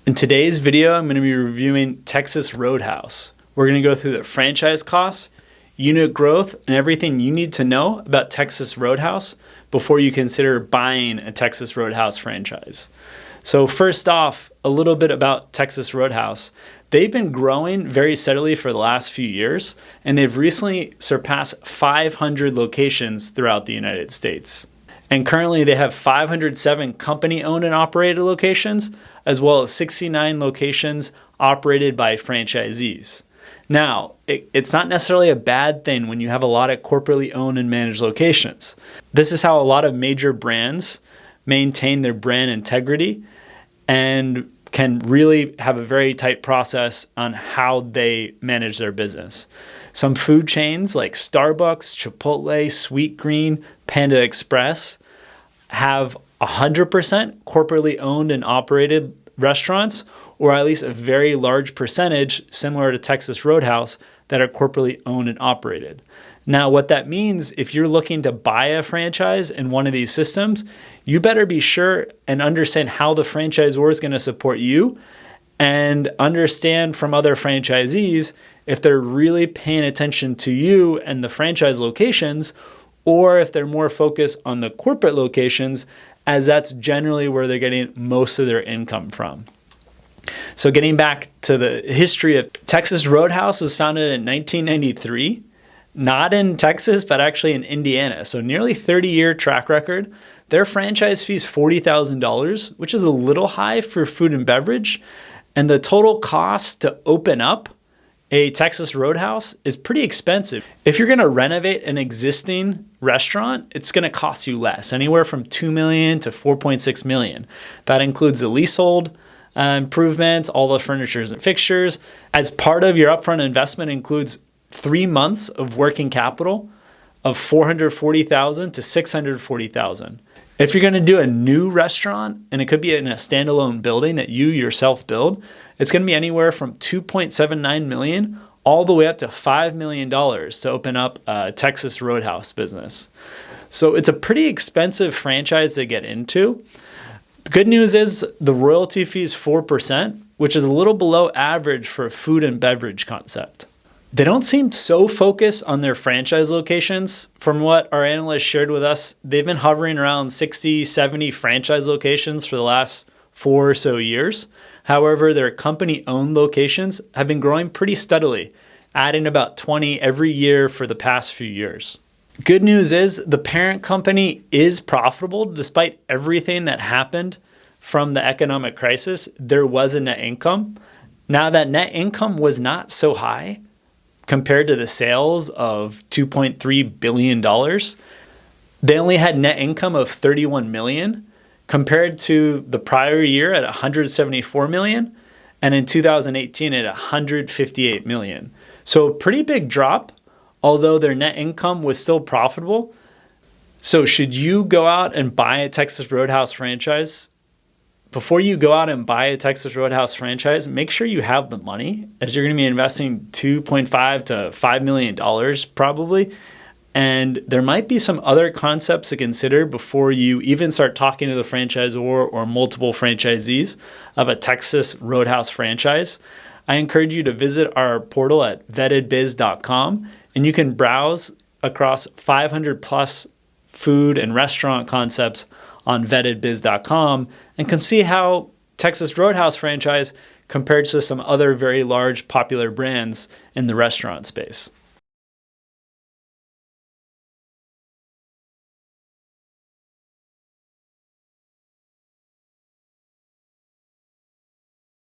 In today's video, I'm going to be reviewing Texas Roadhouse. We're going to go through the franchise costs, unit growth, and everything you need to know about Texas Roadhouse before you consider buying a Texas Roadhouse franchise. So first off, a little bit about Texas Roadhouse. They've been growing very steadily for the last few years, and they've recently surpassed 500 locations throughout the United States. And currently they have 507 company-owned and operated locations, as well as 69 locations operated by franchisees. Now, it's not necessarily a bad thing when you have a lot of corporately owned and managed locations. This is how a lot of major brands maintain their brand integrity and can really have a very tight process on how they manage their business. Some food chains like Starbucks, Chipotle, Sweet Green, Panda Express have 100% corporately owned and operated restaurants, or at least a very large percentage, similar to Texas Roadhouse, that are corporately owned and operated. Now, what that means, if you're looking to buy a franchise in one of these systems, you better be sure and understand how the franchisor is going to support you and understand from other franchisees if they're really paying attention to you and the franchise locations, or if they're more focused on the corporate locations, as that's generally where they're getting most of their income from. So getting back to the history of Texas Roadhouse, was founded in 1993. Not in Texas, but actually in Indiana. So nearly 30-year track record. Their franchise fee is $40,000, which is a little high for food and beverage. And the total cost to open up a Texas Roadhouse is pretty expensive. If you're going to renovate an existing restaurant, it's going to cost you less, anywhere from $2 million to $4.6 million. That includes the leasehold improvements, all the furniture and fixtures. As part of your upfront investment includes 3 months of working capital of $440,000 to $640,000. If you're going to do a new restaurant, and it could be in a standalone building that you yourself build, it's going to be anywhere from $2.79 million all the way up to $5 million to open up a Texas Roadhouse business. So it's a pretty expensive franchise to get into. The good news is the royalty fee is 4%, which is a little below average for a food and beverage concept. They don't seem so focused on their franchise locations. From what our analysts shared with us, they've been hovering around 60, 70 franchise locations for the last 4 or so years. However, their company-owned locations have been growing pretty steadily, adding about 20 every year for the past few years. Good news is the parent company is profitable despite everything that happened from the economic crisis. There was a net income. Now, that net income was not so high compared to the sales of $2.3 billion. They only had net income of $31 million compared to the prior year at $174 million, and in 2018 at $158 million. So a pretty big drop, although their net income was still profitable. So should you go out and buy a Texas Roadhouse franchise? Before you go out and buy a Texas Roadhouse franchise, make sure you have the money, as you're going to be investing $2.5 to $5 million probably. And there might be some other concepts to consider before you even start talking to the franchisor or multiple franchisees of a Texas Roadhouse franchise. I encourage you to visit our portal at vettedbiz.com, and you can browse across 500 plus food and restaurant concepts on vettedbiz.com and can see how Texas Roadhouse franchise compares to some other very large popular brands in the restaurant space.